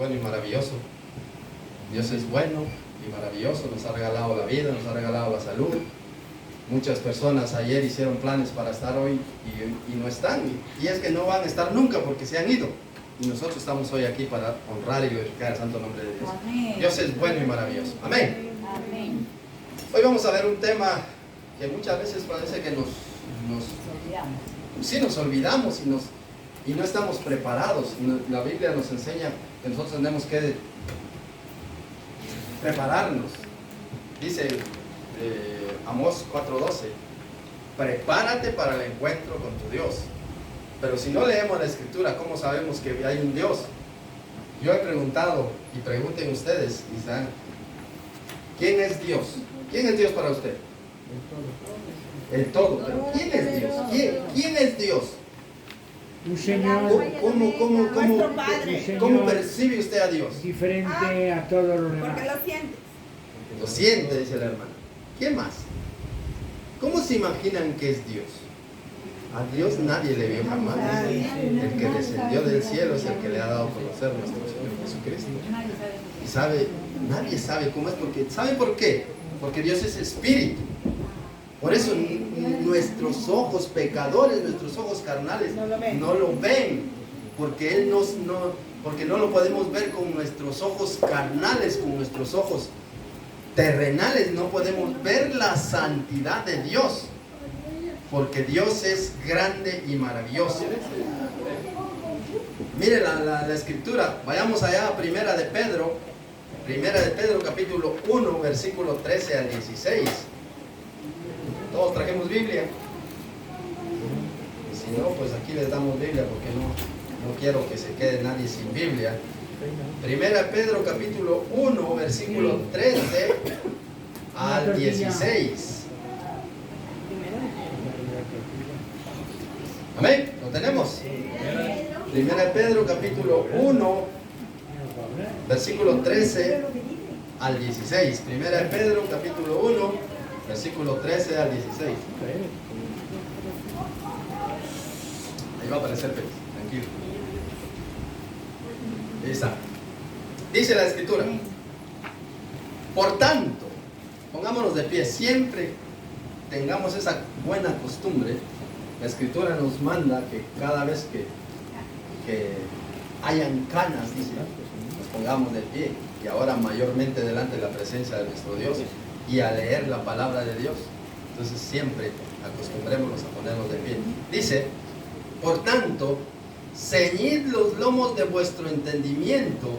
Bueno y maravilloso. Dios es bueno y maravilloso, nos ha regalado la vida, nos ha regalado la salud. Muchas personas ayer hicieron planes para estar hoy y no están, y es que no van a estar nunca porque se han ido, y nosotros estamos hoy aquí para honrar y glorificar el santo nombre de Dios. Amén. Dios es bueno y maravilloso. Amén. Amén. Hoy vamos a ver un tema que muchas veces parece que nos olvidamos y no estamos preparados. La Biblia nos enseña que nosotros tenemos que prepararnos. Dice Amós 4:12, prepárate para el encuentro con tu Dios. Pero si no leemos la escritura, ¿cómo sabemos que hay un Dios? Yo he preguntado, y pregunten ustedes, y saben, ¿quién es Dios? ¿Quién es Dios para usted? El todo. Pero ¿quién es Dios? ¿Quién es Dios? Un Señor, ¿Cómo percibe usted a Dios? diferente a todos los demás. Porque lo sientes. Lo siente, dice la hermana. ¿Qué más? ¿Cómo se imaginan que es Dios? A Dios nadie le vio jamás. El que descendió del cielo es el que le ha dado a conocer nuestro Señor Jesucristo. Y nadie sabe cómo es, porque ¿sabe por qué? Porque Dios es espíritu. Por eso nuestros ojos pecadores, nuestros ojos carnales no lo ven, porque porque no lo podemos ver con nuestros ojos carnales, con nuestros ojos terrenales. No podemos ver la santidad de Dios, porque Dios es grande y maravilloso. Mire la escritura, vayamos allá a Primera de Pedro capítulo 1, versículo 13 al 16. Todos trajimos Biblia. Y si no, pues aquí les damos Biblia, porque no quiero que se quede nadie sin Biblia. Primera de Pedro capítulo 1, versículo 13 al 16. Amén, ¿lo tenemos? Primera de Pedro capítulo 1, versículo 13 al 16. Primera de Pedro capítulo 1, versículo 13 al 16. Ahí va a aparecer, tranquilo. Ahí está. Dice la escritura: por tanto, pongámonos de pie, siempre tengamos esa buena costumbre. La escritura nos manda que cada vez que hayan canas, dice, nos pongamos de pie, y ahora mayormente delante de la presencia de nuestro Dios y a leer la palabra de Dios. Entonces siempre acostumbrémonos a ponernos de pie. Dice: por tanto, ceñid los lomos de vuestro entendimiento,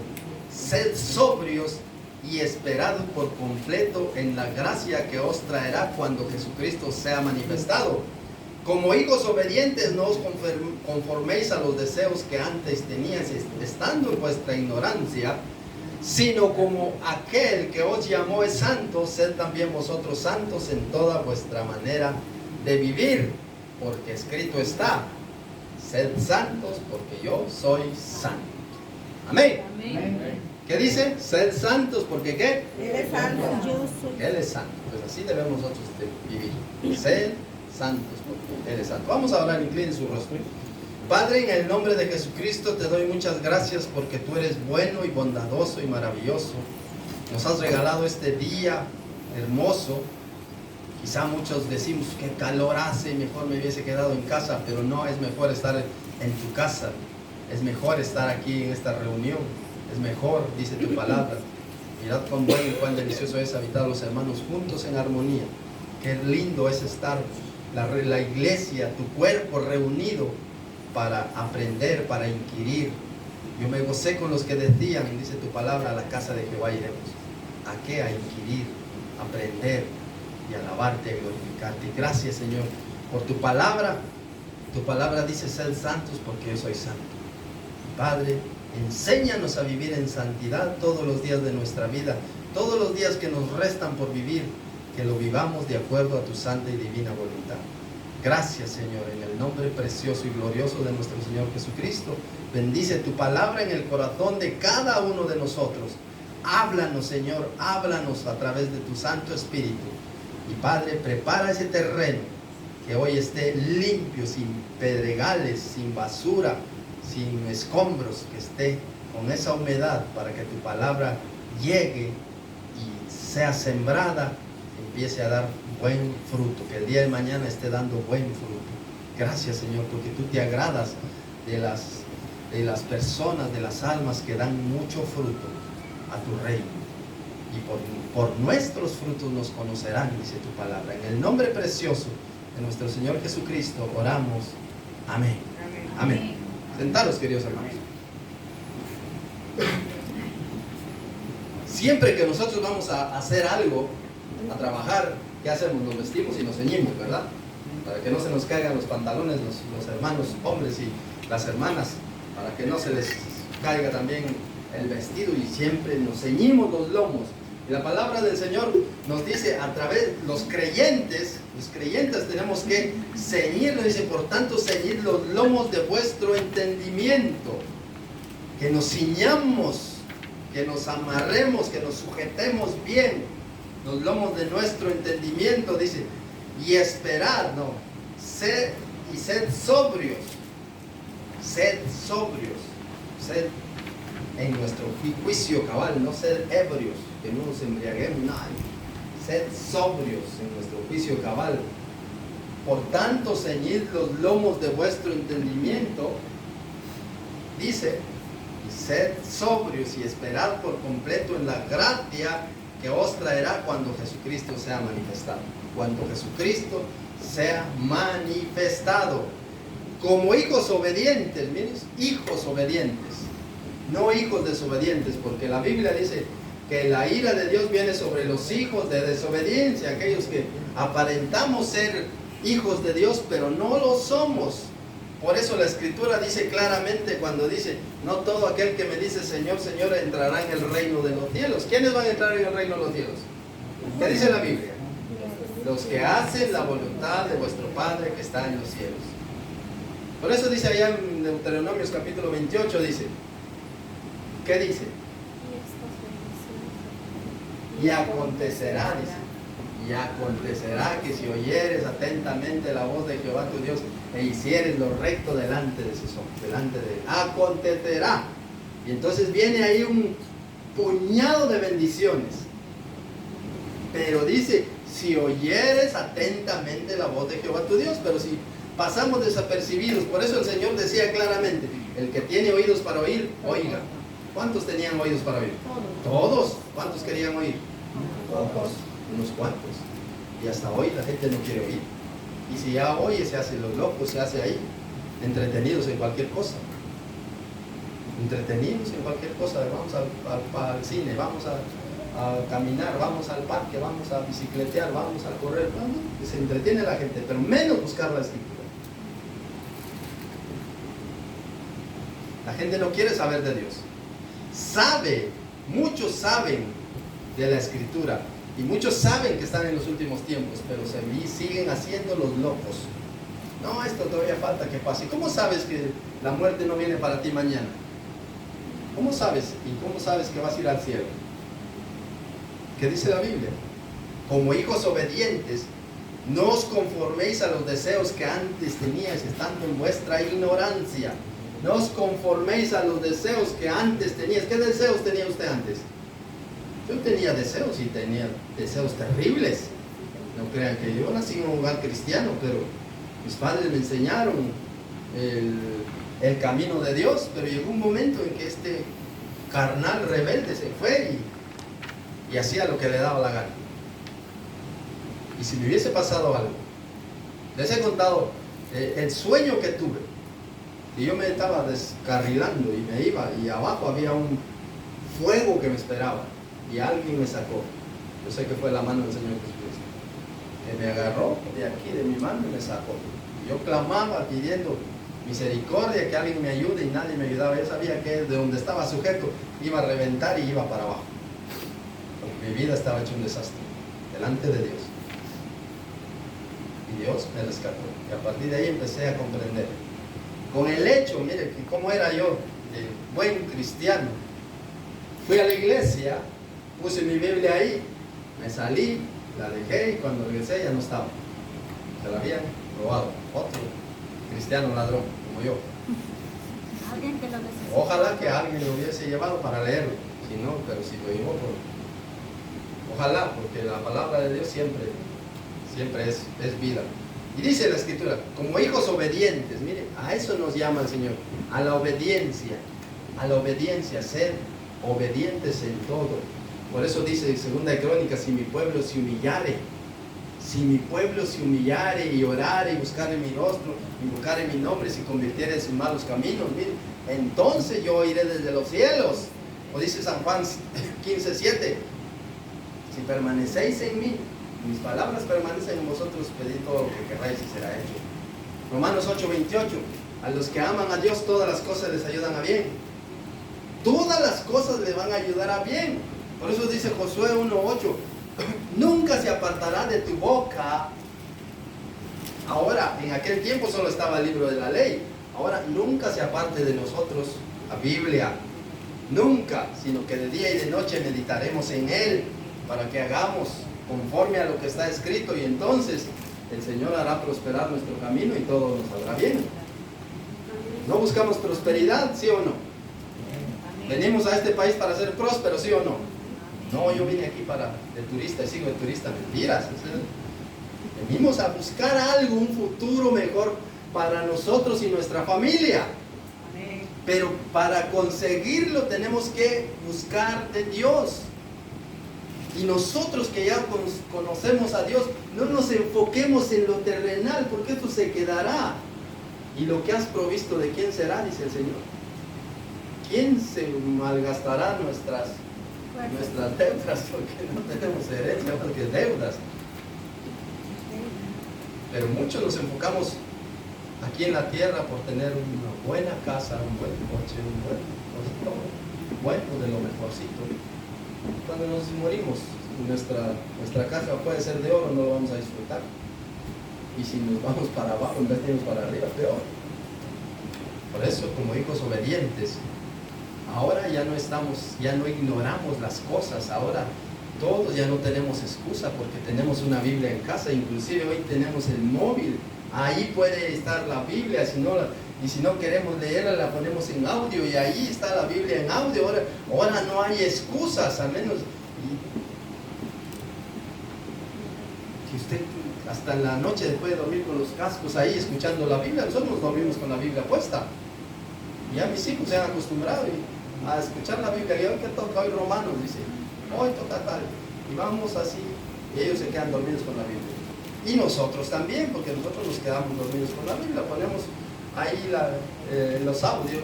sed sobrios y esperad por completo en la gracia que os traerá cuando Jesucristo sea manifestado. Como hijos obedientes, no os conforméis a los deseos que antes teníais estando en vuestra ignorancia, sino como aquel que os llamó es santo, sed también vosotros santos en toda vuestra manera de vivir, porque escrito está: sed santos porque yo soy santo. Amén. Amén. ¿Qué dice? Sed santos porque ¿qué? Él es santo. Él es santo. Pues así debemos nosotros vivir. Sed santos porque Él es santo. Vamos a orar, inclinen su rostro. Padre, en el nombre de Jesucristo te doy muchas gracias porque tú eres bueno y bondadoso y maravilloso. Nos has regalado este día hermoso. Quizá muchos decimos: qué calor hace, mejor me hubiese quedado en casa. Pero no, es mejor estar en tu casa. Es mejor estar aquí en esta reunión. Es mejor, dice tu palabra. Mirad cuán bueno y cuán delicioso es habitar los hermanos juntos en armonía. Qué lindo es estar la iglesia, tu cuerpo reunido para aprender, para inquirir. Yo me gocé con los que decían, dice tu palabra, a la casa de Jehová iremos. ¿A qué? A inquirir, aprender y alabarte y glorificarte. Y gracias, Señor, por tu palabra. Tu palabra dice: sed santos porque yo soy santo. Padre, enséñanos a vivir en santidad todos los días de nuestra vida, todos los días que nos restan por vivir, que lo vivamos de acuerdo a tu santa y divina voluntad. Gracias, Señor, en el nombre precioso y glorioso de nuestro Señor Jesucristo. Bendice tu palabra en el corazón de cada uno de nosotros. Háblanos, Señor, háblanos a través de tu Santo Espíritu. Y Padre, prepara ese terreno, que hoy esté limpio, sin pedregales, sin basura, sin escombros, que esté con esa humedad para que tu palabra llegue y sea sembrada, empiece a dar buen fruto, que el día de mañana esté dando buen fruto. Gracias, Señor, porque tú te agradas de las personas, de las almas que dan mucho fruto a tu reino. Y por nuestros frutos nos conocerán, dice tu palabra. En el nombre precioso de nuestro Señor Jesucristo oramos. Amén. Amén. Sentaros, queridos hermanos. Siempre que nosotros vamos a hacer algo, a trabajar, ¿qué hacemos? Nos vestimos y nos ceñimos, ¿verdad? Para que no se nos caigan los pantalones los hermanos hombres y las hermanas, para que no se les caiga también el vestido, y siempre nos ceñimos los lomos. Y la palabra del Señor nos dice, a través, los creyentes tenemos que ceñirnos, dice, por tanto ceñid los lomos de vuestro entendimiento, que nos ciñamos, que nos amarremos, que nos sujetemos bien los lomos de nuestro entendimiento, dice, y esperad, no, sed sobrios, sed en nuestro juicio cabal, no sed ebrios, que no nos embriaguemos, no, sed sobrios en nuestro juicio cabal. Por tanto, ceñid los lomos de vuestro entendimiento, dice, y sed sobrios y esperad por completo en la gracia que os traerá cuando Jesucristo sea manifestado. Cuando Jesucristo sea manifestado. Como hijos obedientes, miren, hijos obedientes, no hijos desobedientes, porque la Biblia dice que la ira de Dios viene sobre los hijos de desobediencia, aquellos que aparentamos ser hijos de Dios, pero no lo somos. Por eso la Escritura dice claramente cuando dice, no todo aquel que me dice Señor, Señor, entrará en el reino de los cielos. ¿Quiénes van a entrar en el reino de los cielos? ¿Qué dice la Biblia? Los que hacen la voluntad de vuestro Padre que está en los cielos. Por eso dice allá en Deuteronomios capítulo 28, dice, ¿qué dice? Y acontecerá, dice, y acontecerá que si oyeres atentamente la voz de Jehová tu Dios e hicieres lo recto delante de sus ojos, delante de él, acontecerá. Y entonces viene ahí un puñado de bendiciones. Pero dice, si oyeres atentamente la voz de Jehová tu Dios, pero si pasamos desapercibidos, por eso el Señor decía claramente, el que tiene oídos para oír, oiga. ¿Cuántos tenían oídos para oír? Todos. ¿Cuántos querían oír? Pocos, unos cuantos. Y hasta hoy la gente no quiere oír. Y si ya oye, se hace los locos, se hace ahí, entretenidos en cualquier cosa. Entretenidos en cualquier cosa. Vamos al cine, vamos a caminar, vamos al parque, vamos a bicicletear, vamos a correr. Se entretiene la gente, pero menos buscar la Escritura. La gente no quiere saber de Dios. Muchos saben de la Escritura y muchos saben que están en los últimos tiempos, pero siguen haciendo los locos. No, esto todavía falta que pase. ¿Cómo sabes que la muerte no viene para ti mañana? ¿Cómo sabes? ¿Y cómo sabes que vas a ir al cielo? ¿Qué dice la Biblia? Como hijos obedientes, no os conforméis a los deseos que antes teníais estando en vuestra ignorancia. No os conforméis a los deseos que antes tenías. ¿Qué deseos tenía usted antes? Yo tenía deseos y tenía deseos terribles. No crean que yo nací en un hogar cristiano, pero mis padres me enseñaron el camino de Dios, pero llegó un momento en que este carnal rebelde se fue y hacía lo que le daba la gana. Y si me hubiese pasado algo, les he contado el sueño que tuve. Y yo me estaba descarrilando y me iba, y abajo había un fuego que me esperaba y alguien me sacó. Yo sé que fue la mano del Señor Jesucristo que me agarró de aquí de mi mano y me sacó. Y yo clamaba pidiendo misericordia, que alguien me ayude, y nadie me ayudaba. Yo sabía que de donde estaba sujeto iba a reventar y iba para abajo, porque mi vida estaba hecha un desastre delante de Dios. Y Dios me rescató, y a partir de ahí empecé a comprender con el hecho, mire, cómo era yo de buen cristiano. Fui a la iglesia, puse mi Biblia ahí, me salí, la dejé, y cuando regresé ya no estaba. Se la habían robado, otro cristiano ladrón como yo. Alguien que lo necesita. Ojalá que alguien lo hubiese llevado para leerlo. Si no, pero si lo llevó, pues, ojalá, porque la palabra de Dios siempre es vida. Y dice la Escritura, como hijos obedientes, mire, a eso nos llama el Señor, a la obediencia, ser obedientes en todo. Por eso dice en 2 Crónicas, si mi pueblo se humillare y orare y buscare mi rostro y buscare mi nombre, si convirtiere en sus malos caminos, mire, entonces yo iré desde los cielos. O dice San Juan 15:7, si permanecéis en mí, mis palabras permanecen en vosotros, pedid todo lo que queráis y será hecho. Romanos 8:28, a los que aman a Dios todas las cosas les ayudan a bien. Todas las cosas le van a ayudar a bien. Por eso dice Josué 1:8, nunca se apartará de tu boca. Ahora, en aquel tiempo solo estaba el libro de la ley. Ahora, nunca se aparte de nosotros la Biblia. Nunca, sino que de día y de noche meditaremos en él para que hagamos conforme a lo que está escrito, y entonces el Señor hará prosperar nuestro camino y todo nos saldrá bien. ¿No buscamos prosperidad, sí o no? ¿Venimos a este país para ser prósperos, sí o no? No, yo vine aquí de turista y sigo de turista. Mentiras. Venimos a buscar algo, un futuro mejor para nosotros y nuestra familia. Pero para conseguirlo tenemos que buscar de Dios. Y nosotros que ya conocemos a Dios, no nos enfoquemos en lo terrenal, porque esto se quedará. Y lo que has provisto, ¿de quién será? Dice el Señor. ¿Quién se malgastará nuestras deudas? Porque no tenemos herencia, porque deudas. Pero muchos nos enfocamos aquí en la tierra por tener una buena casa, un buen coche, un buen bueno, de lo mejorcito. Cuando nos morimos, nuestra casa puede ser de oro, no lo vamos a disfrutar. Y si nos vamos para abajo, en vez de irnos para arriba, peor. Por eso, como hijos obedientes, ahora ya no ignoramos las cosas. Ahora todos ya no tenemos excusa porque tenemos una Biblia en casa. Inclusive hoy tenemos el móvil. Ahí puede estar la Biblia, y si no queremos leerla, la ponemos en audio, y ahí está la Biblia en audio. Ahora no hay excusas, al menos. Si usted hasta en la noche después de dormir con los cascos ahí escuchando la Biblia, nosotros nos dormimos con la Biblia puesta. Ya mis hijos se han acostumbrado a escuchar la Biblia. Y hoy que toca, hoy Romanos, dice, hoy toca tal, y vamos así, y ellos se quedan dormidos con la Biblia. Y nosotros también, porque nosotros nos quedamos dormidos con la Biblia. Ponemos ahí los audios,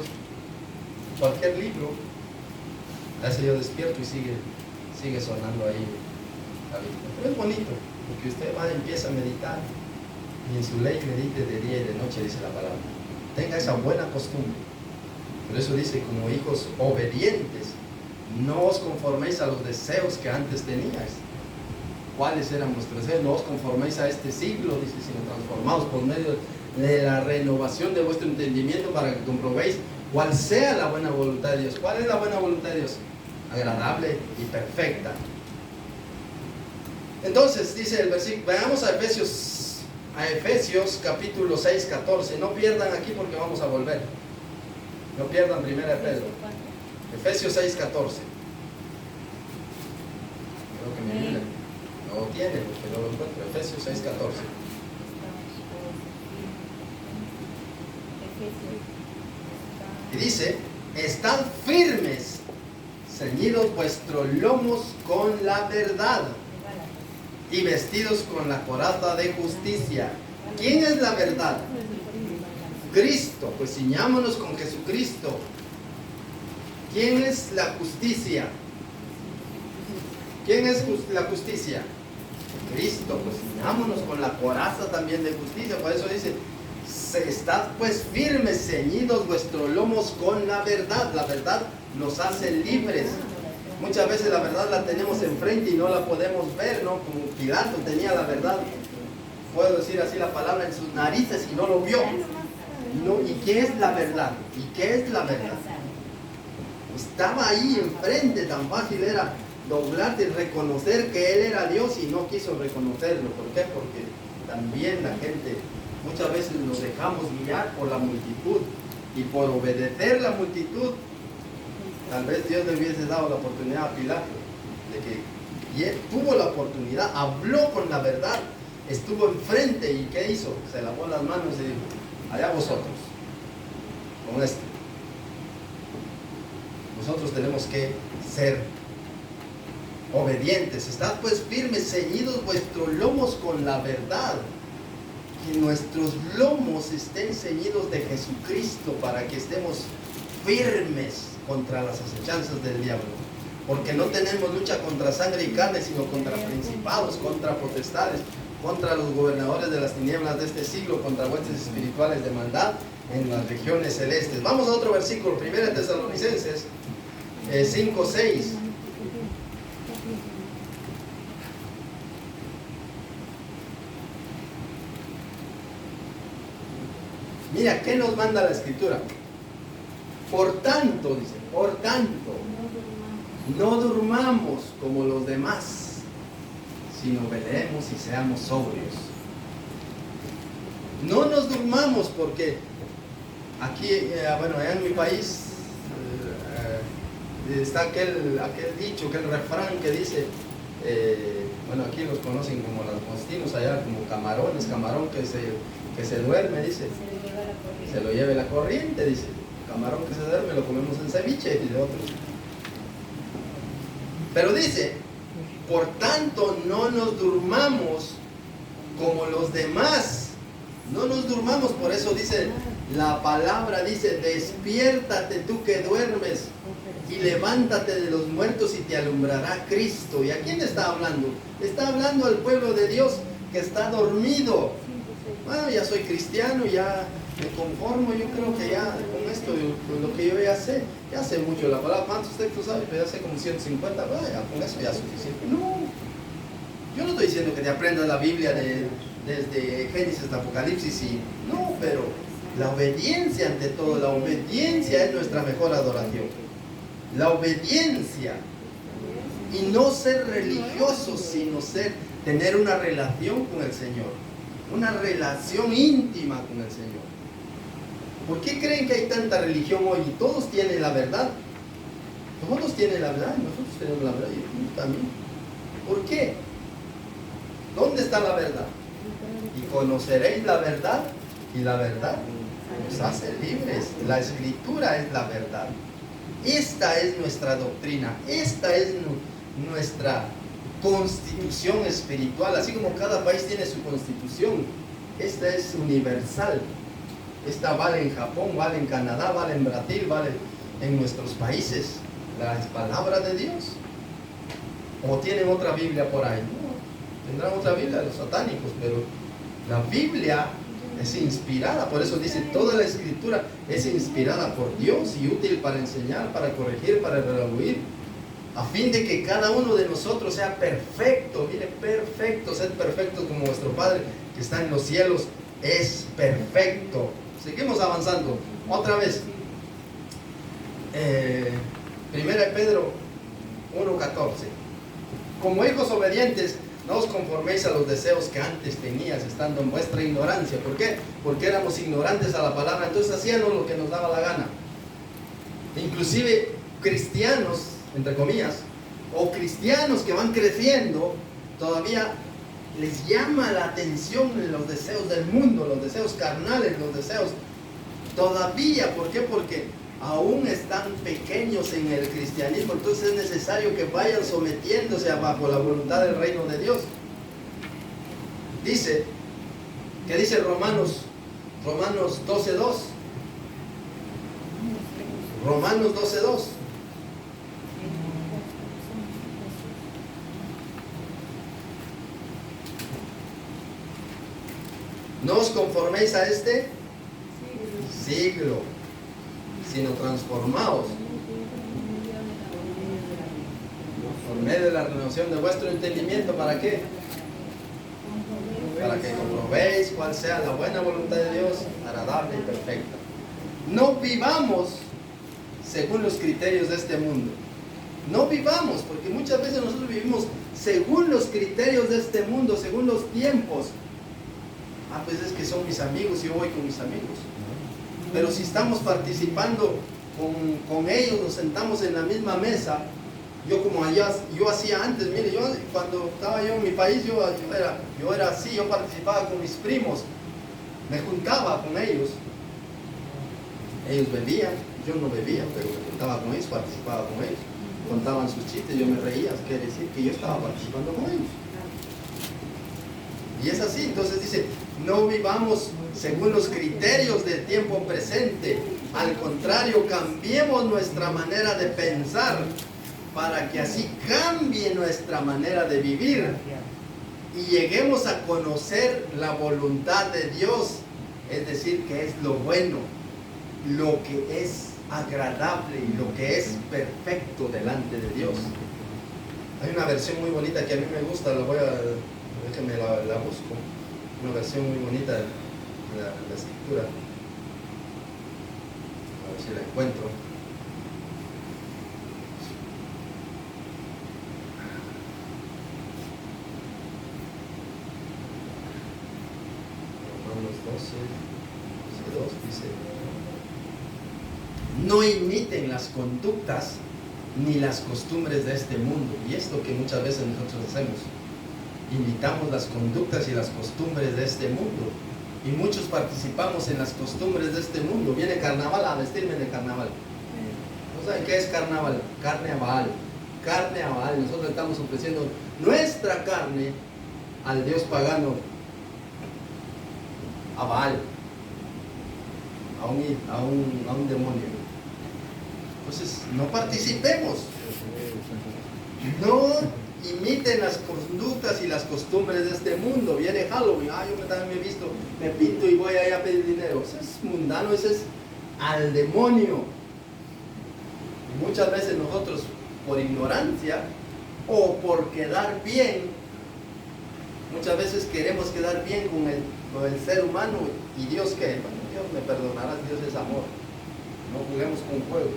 cualquier libro, a ese yo despierto y sigue sonando ahí la Biblia. Pero es bonito, porque usted empieza a meditar, y en su ley medite de día y de noche, dice la palabra. Tenga esa buena costumbre. Por eso dice, como hijos obedientes, no os conforméis a los deseos que antes teníais. ¿Cuáles eran vuestros deseos? No os conforméis a este siglo, dice, sino transformados por medio de la renovación de vuestro entendimiento, para que comprobéis cuál sea la buena voluntad de Dios. ¿Cuál es la buena voluntad de Dios? Agradable y perfecta. Entonces dice el versículo, veamos a Efesios capítulo 6, 14. No pierdan aquí porque vamos a volver. No pierdan 1 de Pedro. Efesios 6, 14. Creo que mi Biblia no lo tiene, porque no lo encuentro. Efesios 6, 14. Y dice, estad firmes, ceñidos vuestros lomos con la verdad, y vestidos con la coraza de justicia. ¿Quién es la verdad? Cristo. Pues ciñámonos con Jesucristo. ¿Quién es la justicia? ¿Quién es la justicia? Cristo. Pues ciñámonos con la coraza también de justicia. Por eso dice, estad pues firmes, ceñidos vuestros lomos con la verdad. La verdad nos hace libres. Muchas veces la verdad la tenemos enfrente y no la podemos ver, ¿no? Como Pilato tenía la verdad, puedo decir así la palabra, en sus narices y no lo vio. No, ¿y qué es la verdad? ¿Y qué es la verdad? Estaba ahí enfrente, tan fácil era doblarte y reconocer que Él era Dios, y no quiso reconocerlo. ¿Por qué? Porque también la gente, muchas veces nos dejamos guiar por la multitud, Y por obedecer la multitud, tal vez Dios le hubiese dado la oportunidad a Pilato de que, y él tuvo la oportunidad, habló con la verdad, estuvo enfrente. ¿Y qué hizo? Se lavó las manos y dijo: allá vosotros con esto. Nosotros tenemos que ser obedientes. Estad pues firmes, ceñidos vuestros lomos con la verdad. Que nuestros lomos estén ceñidos de Jesucristo, para que estemos firmes contra las acechanzas del diablo. Porque no tenemos lucha contra sangre y carne, sino contra principados, contra potestades, contra los gobernadores de las tinieblas de este siglo, contra huestes espirituales de maldad en las regiones celestes. Vamos a otro versículo, 1 Tesalonicenses 5:6. Mira, ¿qué nos manda la Escritura? Por tanto, dice, por tanto, no durmamos como los demás, sino velemos y seamos sobrios. No nos durmamos, porque aquí, bueno, allá en mi país está aquel dicho, aquel refrán que dice, bueno, aquí los conocen como langostinos, allá como camarones, camarón que se duerme, dice, se lo lleve la corriente, dice. Camarón que se duerme lo comemos en ceviche, y de otros. Pero dice, por tanto no nos durmamos como los demás. No nos durmamos, por eso dice la palabra, dice: despiértate tú que duermes y levántate de los muertos y te alumbrará Cristo. ¿Y a quién está hablando? Está hablando al pueblo de Dios que está dormido. Bueno, ya soy cristiano, ya me conformo, yo creo que ya con esto, con lo que yo ya sé mucho la palabra. ¿Cuántos textos sabes? Pues ya sé como 150, vaya, con eso ya es suficiente. No, yo no estoy diciendo que te aprendas la Biblia desde Génesis hasta Apocalipsis, no, pero la obediencia ante todo, la obediencia es nuestra mejor adoración. La obediencia, y no ser religiosos, sino tener una relación con el Señor, una relación íntima con el Señor. ¿Por qué creen que hay tanta religión hoy? Y todos tienen la verdad. Todos tienen la verdad, nosotros tenemos la verdad, y tú también. ¿Por qué? ¿Dónde está la verdad? Y conoceréis la verdad, y la verdad nos hace libres. La Escritura es la verdad. Esta es nuestra doctrina, esta es nuestra constitución espiritual. Así como cada país tiene su constitución, esta es universal. Esta vale en Japón, vale en Canadá, vale en Brasil, vale en nuestros países. La palabra de Dios. ¿O tienen otra Biblia por ahí? No, tendrán otra Biblia los satánicos, pero la Biblia es inspirada. Por eso dice, toda la Escritura es inspirada por Dios y útil para enseñar, para corregir, para redarguir, a fin de que cada uno de nosotros sea perfecto. Mire, perfecto, sed perfecto como vuestro Padre que está en los cielos es perfecto. Seguimos avanzando. Otra vez. 1 Pedro 1:14. Como hijos obedientes, no os conforméis a los deseos que antes tenías, estando en vuestra ignorancia. ¿Por qué? Porque éramos ignorantes a la palabra, entonces hacíamos lo que nos daba la gana. Inclusive cristianos, entre comillas, o cristianos que van creciendo, todavía les llama la atención los deseos del mundo, los deseos carnales, los deseos todavía. ¿Por qué? Porque aún están pequeños en el cristianismo, entonces es necesario que vayan sometiéndose bajo la voluntad del reino de Dios. Dice Romanos 12:2. Romanos 12:2. No os conforméis a este siglo, sino transformaos por medio de la renovación de vuestro entendimiento. ¿Para qué? Para que comprobéis cuál sea la buena voluntad de Dios, agradable y perfecta. No vivamos según los criterios de este mundo. No vivamos, porque muchas veces nosotros vivimos según los criterios de este mundo, según los tiempos. Pues es que son mis amigos y yo voy con mis amigos. Pero si estamos participando con ellos, nos sentamos en la misma mesa. Yo hacía antes, mire, yo cuando estaba yo en mi país, yo era así, yo participaba con mis primos, me juntaba con ellos. Ellos bebían, yo no bebía, pero me juntaba con ellos, participaba con ellos. Contaban sus chistes, yo me reía, quiere decir que yo estaba participando con ellos. Y es así, entonces dice, no vivamos según los criterios del tiempo presente, al contrario, cambiemos nuestra manera de pensar para que así cambie nuestra manera de vivir y lleguemos a conocer la voluntad de Dios, es decir, que es lo bueno, lo que es agradable y lo que es perfecto delante de Dios. Hay una versión muy bonita que a mí me gusta, déjenme la busco, una versión muy bonita de la escritura, a ver si la encuentro. Romanos 12:2 dice: no imiten las conductas ni las costumbres de este mundo. Y esto que muchas veces nosotros hacemos, imitamos las conductas y las costumbres de este mundo, y muchos participamos en las costumbres de este mundo. Viene carnaval, a vestirme de carnaval. ¿No saben qué es carnaval? Carne a Baal. Nosotros estamos ofreciendo nuestra carne al Dios pagano, a Baal, a un demonio. Entonces, no participemos. No imiten las conductas y las costumbres de este mundo. Viene Halloween, yo también me he visto, me pinto y voy ahí a pedir dinero. Eso es mundano, eso es al demonio. Y muchas veces nosotros, por ignorancia o por quedar bien, muchas veces queremos quedar bien con el ser humano. ¿Y Dios qué? Bueno, Dios me perdonará, Dios es amor. No juguemos con fuego,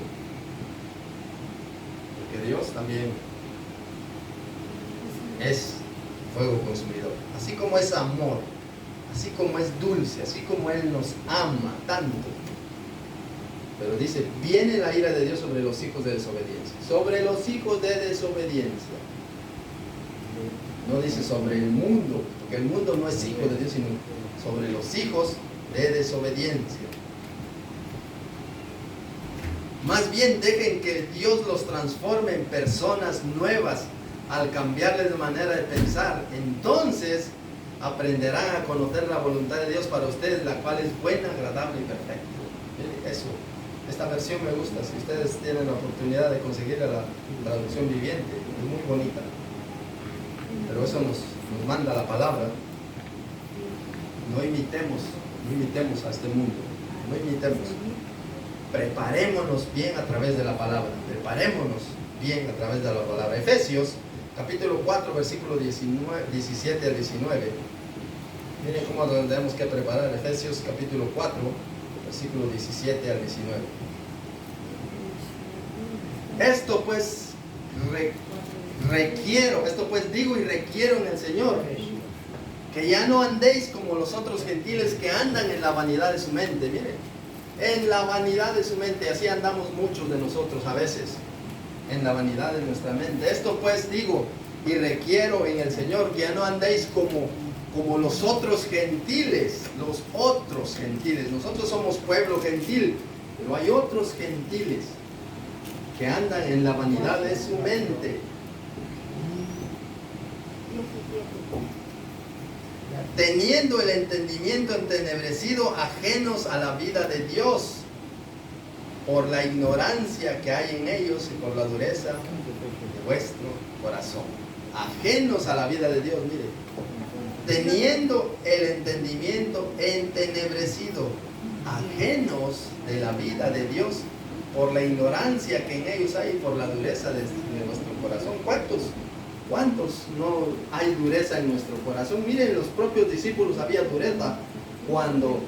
porque Dios también es fuego consumidor. Así como es amor, así como es dulce, así como Él nos ama tanto. Pero dice, viene la ira de Dios sobre los hijos de desobediencia. Sobre los hijos de desobediencia. No dice sobre el mundo, porque el mundo no es hijo de Dios, sino sobre los hijos de desobediencia. Más bien dejen que Dios los transforme en personas nuevas al cambiarles de manera de pensar. Entonces aprenderán a conocer la voluntad de Dios para ustedes, la cual es buena, agradable y perfecta. Eso, esta versión me gusta. Si ustedes tienen la oportunidad de conseguir la traducción viviente, es muy bonita. Pero eso nos manda la palabra. No imitemos a este mundo. No imitemos. Preparémonos bien a través de la palabra. Preparémonos bien a través de la palabra. Efesios, capítulo 4, versículo 17 al 19. Miren cómo nos tenemos que preparar. Efesios, capítulo 4, versículo 17 al 19. Esto pues digo y requiero en el Señor, que ya no andéis como los otros gentiles que andan en la vanidad de su mente. Miren, en la vanidad de su mente, así andamos muchos de nosotros a veces, en la vanidad de nuestra mente. Esto pues digo y requiero en el Señor, que ya no andéis como los otros gentiles. Nosotros somos pueblo gentil, pero hay otros gentiles que andan en la vanidad de su mente, teniendo el entendimiento entenebrecido, ajenos a la vida de Dios, por la ignorancia que hay en ellos y por la dureza de vuestro corazón. Ajenos a la vida de Dios, mire. Teniendo el entendimiento entenebrecido, ajenos de la vida de Dios, por la ignorancia que en ellos hay y por la dureza de nuestro corazón. ¿Cuántos no hay dureza en nuestro corazón? Miren, los propios discípulos había dureza cuando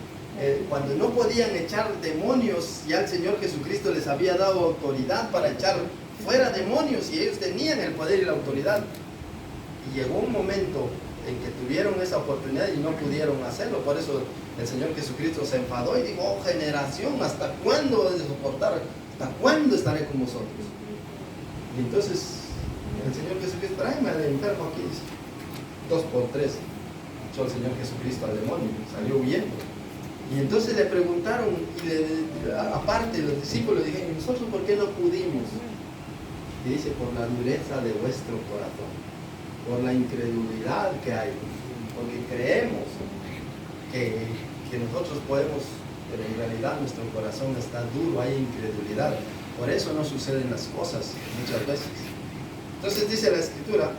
no podían echar demonios. Ya el Señor Jesucristo les había dado autoridad para echar fuera demonios y ellos tenían el poder y la autoridad. Y llegó un momento en que tuvieron esa oportunidad y no pudieron hacerlo. Por eso el Señor Jesucristo se enfadó y dijo, oh generación, ¿hasta cuándo he de soportar? ¿Hasta cuándo estaré con vosotros? Y entonces el Señor Jesucristo, tráeme al enfermo aquí, dice. 2 por 3 echó el Señor Jesucristo al demonio, salió huyendo. Y entonces le preguntaron, aparte los discípulos dijeron, ¿nosotros por qué no pudimos? Y dice, por la dureza de vuestro corazón, por la incredulidad que hay, porque creemos que nosotros podemos, pero en realidad nuestro corazón está duro, hay incredulidad. Por eso no suceden las cosas muchas veces. Entonces dice la Escritura,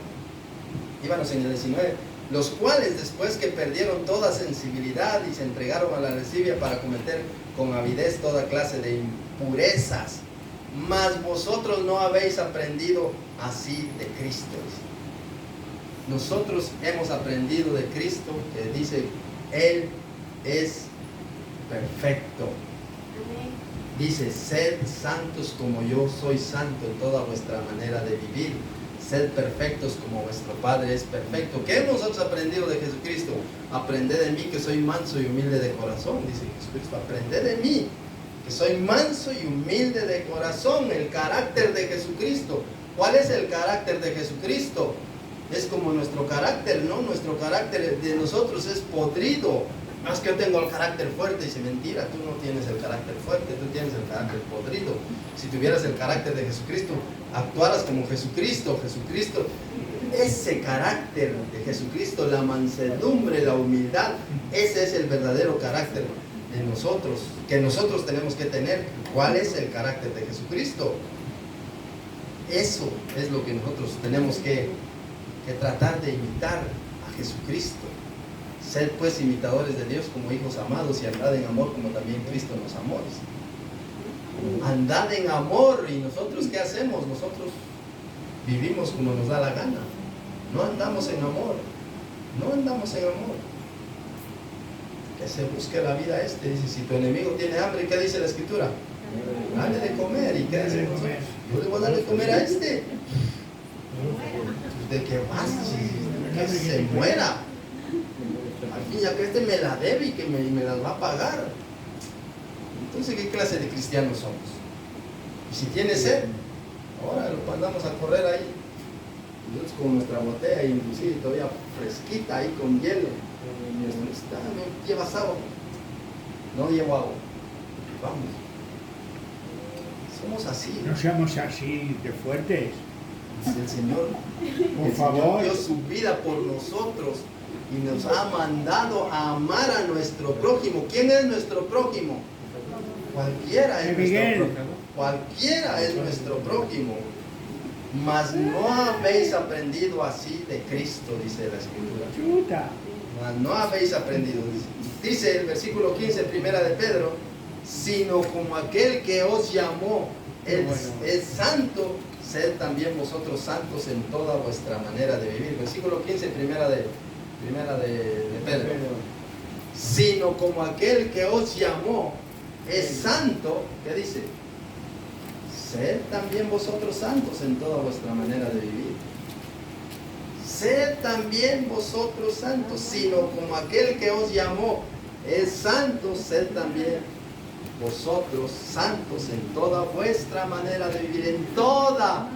íbamos en el 19, los cuales después que perdieron toda sensibilidad y se entregaron a la lascivia para cometer con avidez toda clase de impurezas, mas vosotros no habéis aprendido así de Cristo. Nosotros hemos aprendido de Cristo, que dice, Él es perfecto. Dice, sed santos como yo soy santo en toda vuestra manera de vivir. Sed perfectos como vuestro Padre es perfecto. ¿Qué hemos nosotros aprendido de Jesucristo? Aprended de mí que soy manso y humilde de corazón. Dice Jesucristo, aprended de mí que soy manso y humilde de corazón. El carácter de Jesucristo. ¿Cuál es el carácter de Jesucristo? Es como nuestro carácter, ¿no? Nuestro carácter de nosotros es podrido. No es que yo tengo el carácter fuerte, dice, mentira, tú no tienes el carácter fuerte, tú tienes el carácter podrido. Si tuvieras el carácter de Jesucristo, actuaras como Jesucristo. Jesucristo, ese carácter de Jesucristo, la mansedumbre, la humildad, ese es el verdadero carácter de nosotros, que nosotros tenemos que tener. ¿Cuál es el carácter de Jesucristo? Eso es lo que nosotros tenemos que tratar de imitar a Jesucristo. Sed pues imitadores de Dios como hijos amados y andad en amor como también Cristo nos amó. Andad en amor. ¿Y nosotros qué hacemos? Nosotros vivimos como nos da la gana. No andamos en amor. No andamos en amor. Que se busque la vida este. Dice, si tu enemigo tiene hambre, ¿qué dice la Escritura? Dale de comer. ¿Y qué dice nosotros? Yo le voy a dar de comer a este. ¿De qué más? Que se muera. Al fin ya que este me la debe y que me las va a pagar. Entonces, ¿qué clase de cristianos somos? Y si tiene sed, ahora lo mandamos a correr ahí. Nosotros con nuestra botella, inclusive todavía fresquita ahí con hielo. ¿No llevas agua? No llevo agua. Vamos. Somos así. No seamos así de fuertes. El Señor, Por favor. Señor dio su vida por nosotros y nos ha mandado a amar a nuestro prójimo. ¿Quién es nuestro prójimo? Cualquiera es nuestro prójimo. Cualquiera es nuestro prójimo. Mas no habéis aprendido así de Cristo, dice la Escritura. Chuta. Mas no habéis aprendido. Dice el versículo 15, primera de Pedro, sino como aquel que os llamó es santo, sed también vosotros santos en toda vuestra manera de vivir. Versículo 15, primera de Pedro. Sino como aquel que os llamó es santo, ¿qué dice? Sed también vosotros santos en toda vuestra manera de vivir. Sed también vosotros santos, sino como aquel que os llamó es santo, sed también vosotros santos en toda vuestra manera de vivir, en toda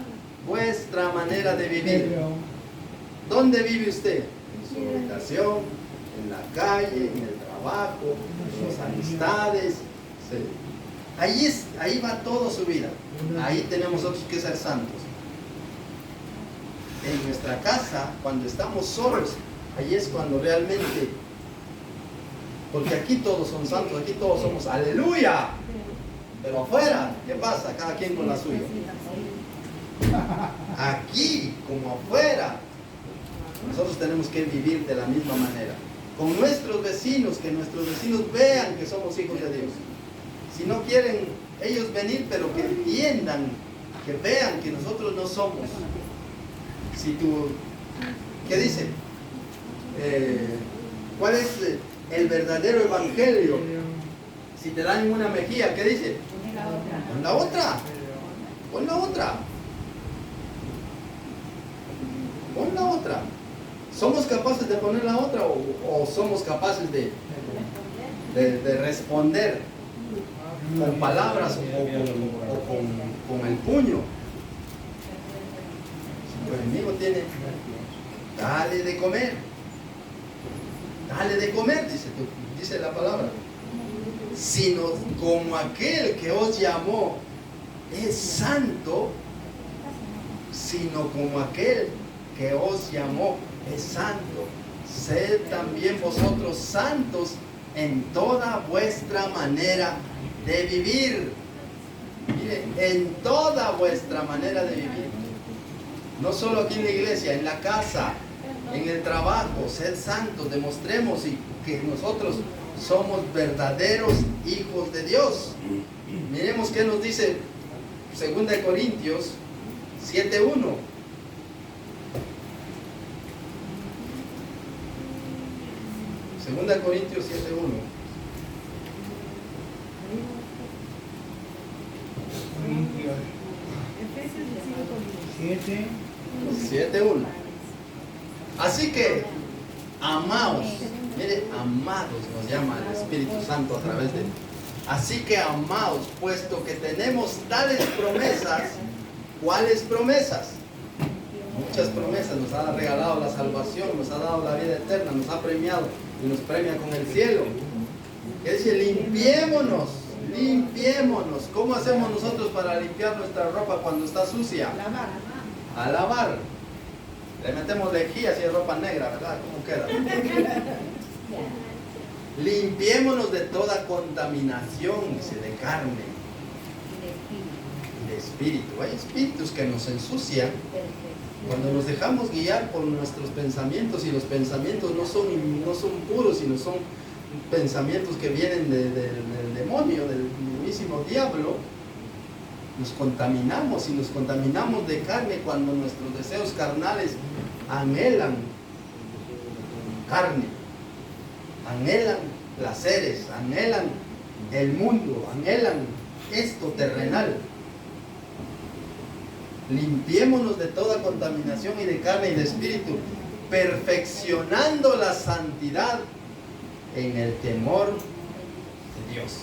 vuestra manera de vivir. ¿Dónde vive usted? En su habitación, en la calle, en el trabajo, en las amistades. Sí. Ahí va toda su vida. Ahí tenemos nosotros que ser santos. En nuestra casa, cuando estamos solos, ahí es cuando realmente, porque aquí todos son santos, aquí todos somos aleluya. Pero afuera, ¿qué pasa? Cada quien con la suya. Aquí, como afuera, nosotros tenemos que vivir de la misma manera. Con nuestros vecinos, que nuestros vecinos vean que somos hijos de Dios. Si no quieren ellos venir, pero que entiendan, que vean que nosotros no somos. Si tú, ¿qué dice? ¿Cuál es el verdadero evangelio? Si te dan una mejilla, ¿qué dice? Pon la otra. Pon la otra. Pon la otra. ¿Somos capaces de poner la otra o somos capaces de responder con palabras o con el puño? Si tu enemigo tiene, dale de comer. Dale de comer, dice la palabra. Sino como aquel que os llamó es santo, sino como aquel que os llamó es santo, sed también vosotros santos en toda vuestra manera de vivir. Mire, en toda vuestra manera de vivir. No solo aquí en la iglesia, en la casa, en el trabajo, sed santos, demostremos que nosotros somos verdaderos hijos de Dios. Miremos qué nos dice 2 Corintios 7:1. 2 Corintios 7:1. Efesios 7:1. Así que, amaos, mire, amados nos llama el Espíritu Santo a través de él. Así que, amaos, puesto que tenemos tales promesas. ¿Cuáles promesas? Muchas promesas. Nos ha regalado la salvación, nos ha dado la vida eterna, nos ha premiado y nos premia con el cielo. Que dice, limpiémonos, limpiémonos. ¿Cómo hacemos nosotros para limpiar nuestra ropa cuando está sucia? A lavar. Le metemos lejía si es ropa negra, ¿verdad? ¿Cómo queda? Limpiémonos de toda contaminación, dice, de carne y de espíritu. Hay espíritus que nos ensucian cuando nos dejamos guiar por nuestros pensamientos, y los pensamientos no son puros, sino son pensamientos que vienen del demonio, del mismísimo diablo. Nos contaminamos, y nos contaminamos de carne cuando nuestros deseos carnales anhelan carne, anhelan placeres, anhelan el mundo, anhelan esto terrenal. Limpiémonos de toda contaminación y de carne y de espíritu, perfeccionando la santidad en el temor de Dios.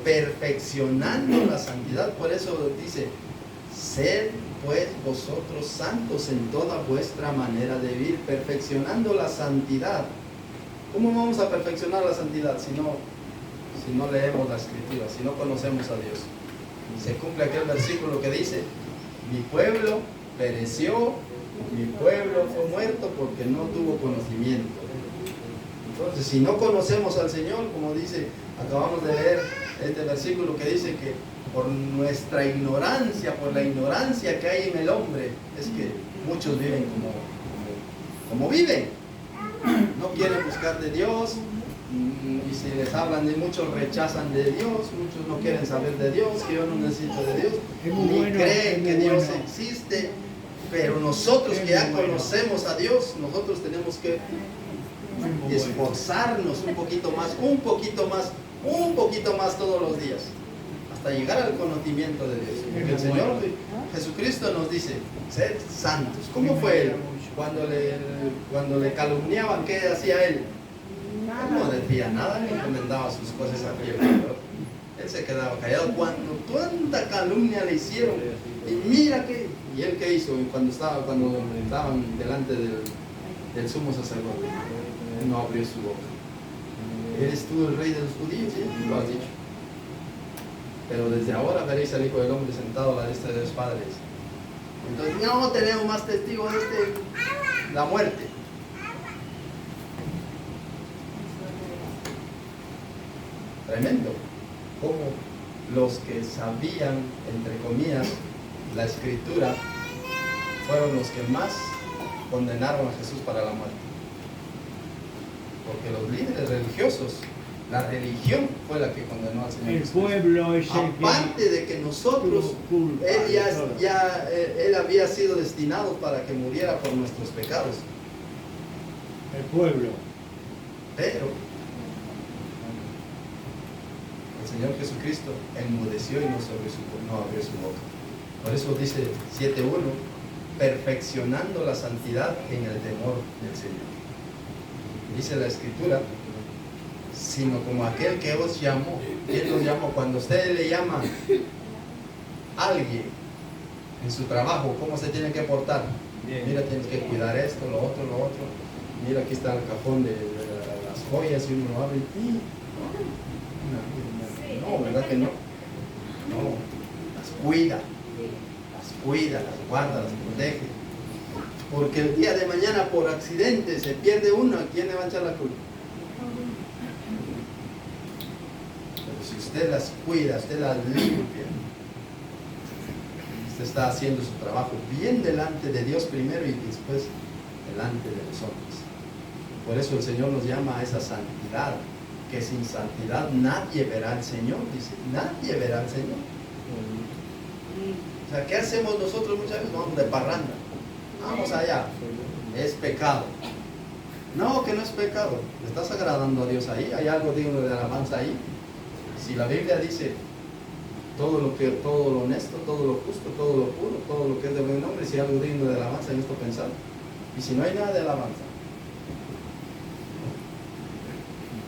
Perfeccionando la santidad, por eso dice, sed pues vosotros santos en toda vuestra manera de vivir, perfeccionando la santidad. ¿Cómo vamos a perfeccionar la santidad si no leemos la Escritura, si no conocemos a Dios? Se cumple aquel versículo que dice, mi pueblo pereció, mi pueblo fue muerto porque no tuvo conocimiento. Entonces, si no conocemos al Señor, como dice, acabamos de leer este versículo que dice que por nuestra ignorancia, por la ignorancia que hay en el hombre, es que muchos viven como viven. No quieren buscar de Dios, y si les hablan de muchos rechazan de Dios, muchos no quieren saber de Dios, que yo no necesito de Dios, ni creen que Dios existe. Pero nosotros que ya conocemos a Dios, nosotros tenemos que esforzarnos un poquito más todos los días, hasta llegar al conocimiento de Dios. Porque el Señor Jesucristo nos dice, sed santos. ¿Cómo fue Él? Cuando le calumniaban, ¿qué hacía Él? Él no decía nada, ni encomendaba sus cosas a aquel. Él se quedaba callado cuando tanta calumnia le hicieron. Y mira que, ¿y él qué hizo? Cuando estaban delante del sumo sacerdote, él no abrió su boca. ¿Eres tú el rey de los judíos? ¿Sí? Lo has dicho. Pero desde ahora veréis al Hijo del Hombre sentado a la diestra de los padres. Entonces, no tenemos más testigos de la muerte. Tremendo. Como los que sabían, entre comillas, la Escritura, fueron los que más condenaron a Jesús para la muerte. Porque los líderes religiosos, la religión fue la que condenó al Señor El Jesús. pueblo es el Aparte de que nosotros, él había sido destinado para que muriera por nuestros pecados. el pueblo. Pero el Señor Jesucristo enmudeció y no abrió su boca. Por eso dice 7:1, perfeccionando la santidad en el temor del Señor. Dice la Escritura, sino como aquel que os llamó. ¿Quién nos llamó? Cuando usted le llama a alguien en su trabajo, ¿cómo se tiene que portar? Bien. Mira, tienes que cuidar esto, lo otro, lo otro. Mira, aquí está el cajón de las joyas y uno lo abre y... No, ¿verdad que no? No, las cuida, las guarda, las protege. Porque el día de mañana por accidente se pierde uno, ¿a quién le va a echar la culpa? Pero si usted las cuida, usted las limpia, usted está haciendo su trabajo bien delante de Dios primero y después delante de los hombres. Por eso el Señor nos llama a esa santidad, que sin santidad nadie verá al Señor, dice, nadie verá al Señor. O sea, ¿qué hacemos nosotros muchas veces? Vamos de parranda, vamos allá, es pecado. No, que no es pecado, le estás agradando a Dios ahí, hay algo digno de alabanza ahí. Si la Biblia dice todo lo honesto, todo lo justo, todo lo puro, todo lo que es de buen nombre, si hay algo digno de alabanza en esto pensar. Y si no hay nada de alabanza,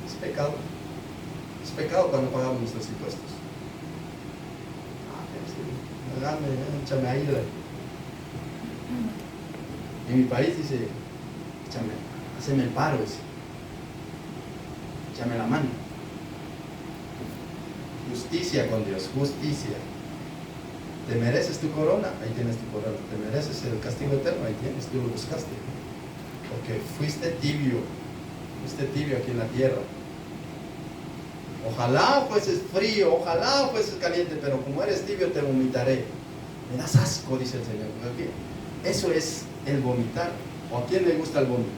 es pecado. Es pecado cuando pagamos nuestros impuestos. Échame ahí. En mi país dice, haceme el paro, dice. Échame la mano. Justicia con Dios, justicia. ¿Te mereces tu corona? Ahí tienes tu corona. ¿Te mereces el castigo eterno? Ahí tienes, tú lo buscaste. Porque fuiste tibio aquí en la tierra. Ojalá fueses frío, ojalá fueses caliente, pero como eres tibio te vomitaré. Me das asco, dice el Señor. Eso es el vomitar. ¿O a quién le gusta el vómito?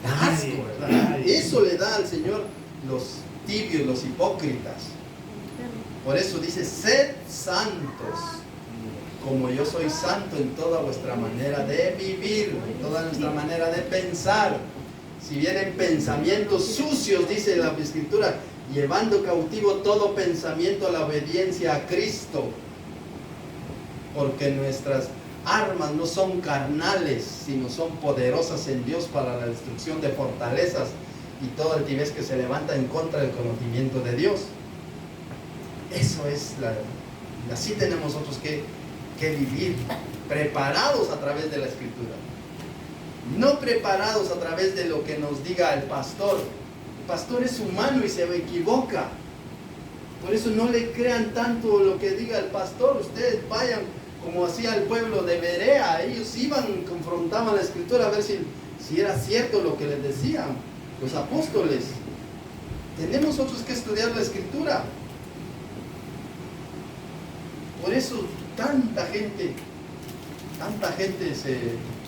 Da asco, ¿verdad? Eso le da al Señor los tibios, los hipócritas. Por eso dice, sed santos, como yo soy santo en toda vuestra manera de vivir, en toda nuestra manera de pensar. Si vienen pensamientos sucios, dice la Escritura, llevando cautivo todo pensamiento a la obediencia a Cristo. Porque nuestras armas no son carnales, sino son poderosas en Dios para la destrucción de fortalezas y toda altivez que se levanta en contra del conocimiento de Dios. Eso es así tenemos nosotros que vivir, preparados a través de la Escritura. No preparados a través de lo que nos diga el pastor. El pastor es humano y se equivoca. Por eso no le crean tanto lo que diga el pastor. Ustedes vayan como hacía el pueblo de Berea. Ellos iban, confrontaban la Escritura a ver si era cierto lo que les decían los apóstoles. Tenemos nosotros que estudiar la Escritura. Por eso tanta gente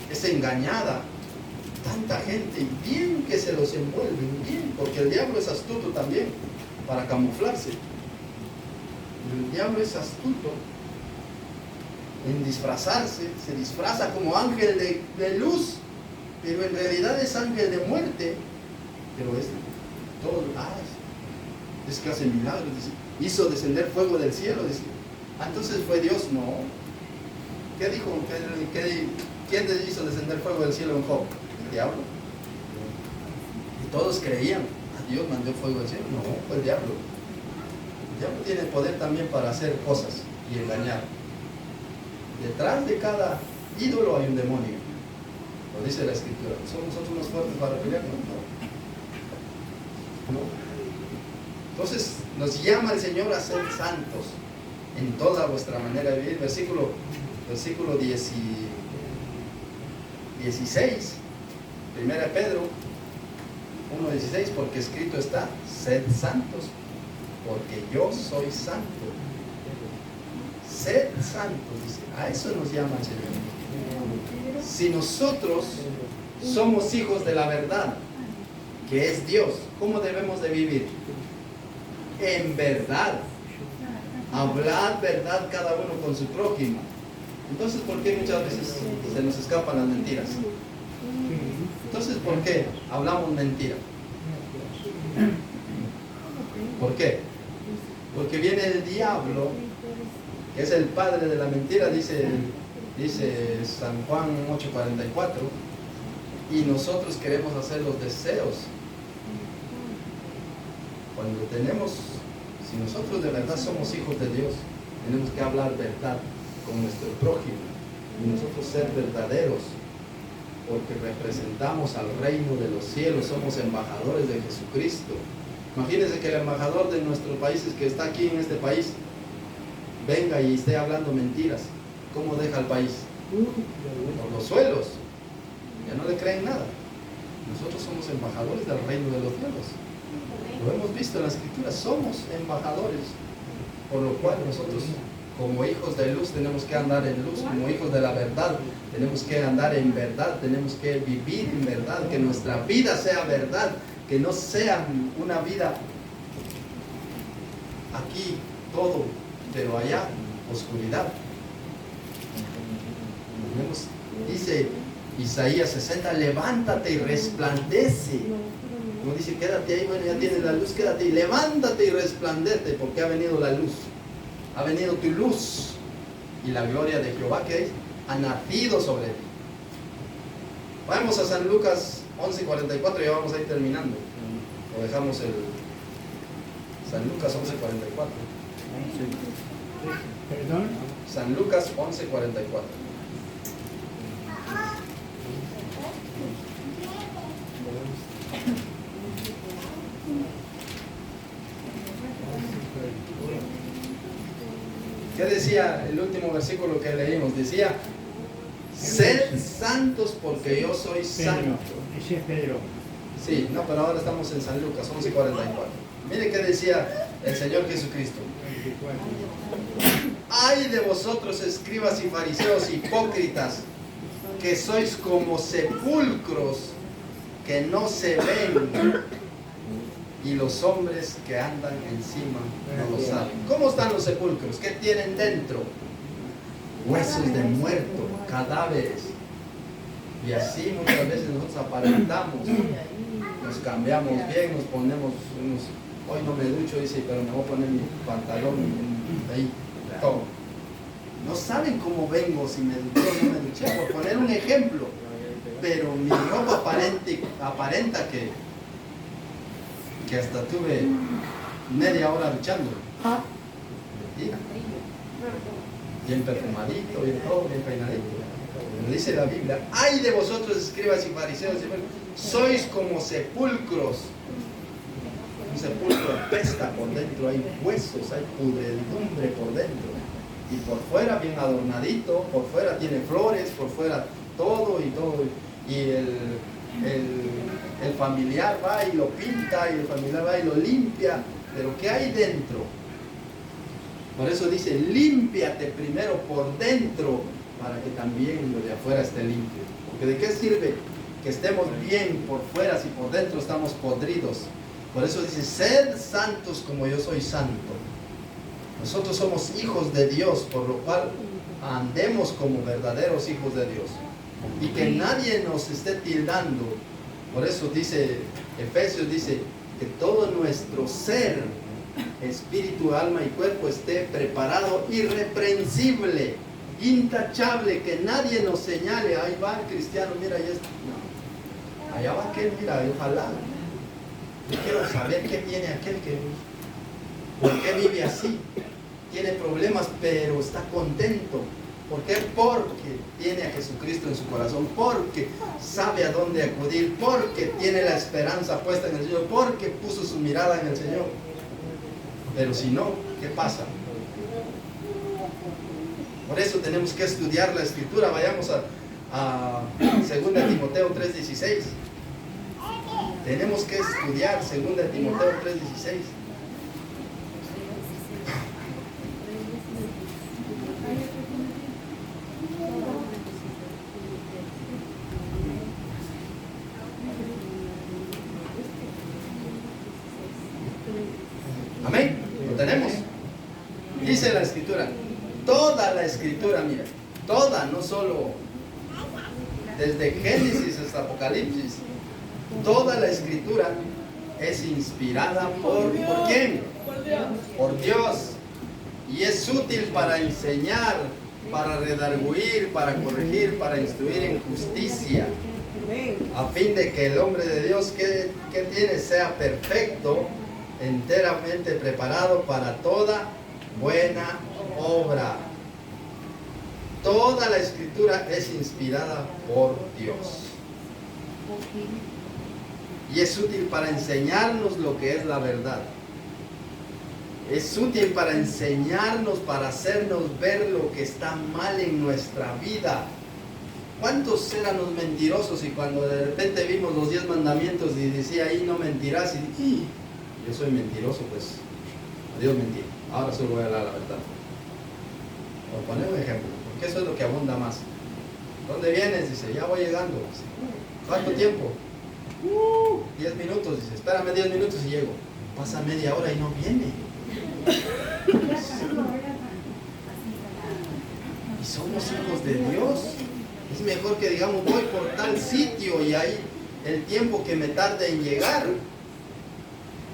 es engañada, tanta gente, bien que se los envuelven, bien, porque el diablo es astuto también para camuflarse. El diablo es astuto en disfrazarse, se disfraza como ángel de luz, pero en realidad es ángel de muerte. Pero es todo, es que hace milagros, hizo descender fuego del cielo, dice. Entonces fue Dios, no. ¿Qué dijo? ¿Quién hizo descender fuego del cielo en Job? ¿El diablo? Y todos creían, Dios mandó fuego del cielo. No, fue el diablo. El diablo tiene poder también para hacer cosas y engañar. Detrás de cada ídolo hay un demonio. Lo dice la Escritura. ¿Somos nosotros más fuertes para pelear? No. Entonces nos llama el Señor a ser santos en toda vuestra manera de vivir. Versículo 16, 1 Pedro 1:16, porque escrito está, sed santos, porque yo soy santo. Sed santos, dice. A eso nos llama el Señor. Si nosotros somos hijos de la verdad, que es Dios, ¿cómo debemos de vivir? En verdad. Hablad verdad cada uno con su prójimo. Entonces, ¿por qué muchas veces se nos escapan las mentiras? Entonces, ¿por qué hablamos mentira? ¿Por qué? Porque viene el diablo, que es el padre de la mentira, dice dice San Juan 8:44, y nosotros queremos hacer los deseos. Cuando si nosotros de verdad somos hijos de Dios, tenemos que hablar verdad con nuestro prójimo y nosotros ser verdaderos, porque representamos al reino de los cielos, somos embajadores de Jesucristo. Imagínense que el embajador de nuestro país, que está aquí en este país, venga y esté hablando mentiras. ¿Cómo deja el país? Por los suelos. Ya no le creen nada. Nosotros somos embajadores del reino de los cielos. Lo hemos visto en la escritura, somos embajadores, por lo cual nosotros como hijos de luz tenemos que andar en luz, como hijos de la verdad tenemos que andar en verdad, tenemos que vivir en verdad, que nuestra vida sea verdad, que no sea una vida aquí todo, pero allá oscuridad. Dice Isaías 60, levántate y resplandece. Como dice, quédate ahí, bueno, ya tienes la luz, quédate y levántate y resplandece, porque ha venido la luz, ha venido tu luz, y la gloria de Jehová, que ha nacido sobre ti. Vamos a San Lucas 11:44, ya vamos a ir terminando. O dejamos el San Lucas 11:44. ¿Perdón? San Lucas 11:44. ¿Qué decía el último versículo que leímos? Decía, sed santos porque yo soy santo. Ese es Pedro. Sí, no, pero ahora estamos en San Lucas 11:44. Mire qué decía el Señor Jesucristo. Ay de vosotros, escribas y fariseos hipócritas, que sois como sepulcros que no se ven, y los hombres que andan encima no lo saben. ¿Cómo están los sepulcros? ¿Qué tienen dentro? Huesos de muerto, cadáveres. Y así muchas veces nosotros aparentamos, nos cambiamos bien, nos ponemos unos, hoy no me ducho, dice, pero me voy a poner mi pantalón ahí, todo. No saben cómo vengo, si me duché o no me duché, por poner un ejemplo. Pero mi ropa aparenta que hasta tuve media hora duchando. ¿Sí? Bien perfumadito, bien todo, bien peinadito. Pero dice la Biblia, ay de vosotros, escribas y fariseos, sois como sepulcros. Un sepulcro apesta por dentro, hay huesos, hay pudredumbre por dentro. Y por fuera bien adornadito, por fuera tiene flores, por fuera todo y todo. Y el familiar va y lo pinta, y el familiar va y lo limpia, pero ¿qué hay dentro? Por eso dice, límpiate primero por dentro, para que también lo de afuera esté limpio. Porque ¿de qué sirve que estemos bien por fuera si por dentro estamos podridos? Por eso dice, sed santos como yo soy santo. Nosotros somos hijos de Dios, por lo cual andemos como verdaderos hijos de Dios. Y que nadie nos esté tildando. Por eso dice, Efesios dice, que todo nuestro ser, espíritu, alma y cuerpo esté preparado, irreprensible, intachable, que nadie nos señale, ahí va el cristiano, mira, ya está. No. Allá va aquel, mira, ojalá. Yo quiero saber qué tiene aquel por qué vive así. Tiene problemas, pero está contento. ¿Por qué? Porque tiene a Jesucristo en su corazón, porque sabe a dónde acudir, porque tiene la esperanza puesta en el Señor, porque puso su mirada en el Señor. Pero si no, ¿qué pasa? Por eso tenemos que estudiar la Escritura. Vayamos a 2 Timoteo 3:16. Tenemos que estudiar 2 Timoteo 3:16. Amén. Lo tenemos. Dice la Escritura, toda la Escritura, mira, toda, no solo desde Génesis hasta Apocalipsis, toda la Escritura es inspirada ¿por quién? Por Dios. Y es útil para enseñar, para redarguir, para corregir, para instruir en justicia, a fin de que el hombre de Dios que tiene sea perfecto, enteramente preparado para toda buena obra. Toda la escritura es inspirada por Dios y es útil para enseñarnos lo que es la verdad. Es útil para enseñarnos, para hacernos ver lo que está mal en nuestra vida. ¿Cuántos eran los mentirosos y cuando de repente vimos los 10 mandamientos y decía ahí no mentirás y yo soy mentiroso, pues adiós mentir, ahora solo voy a hablar la verdad? Por poner un ejemplo, porque eso es lo que abunda más. ¿Dónde vienes? Dice, ya voy llegando. ¿Cuánto tiempo? 10 minutos. Dice, espérame 10 minutos y llego. Pasa media hora y no viene. Y somos hijos de Dios. Es mejor que digamos, voy por tal sitio y ahí el tiempo que me tarde en llegar.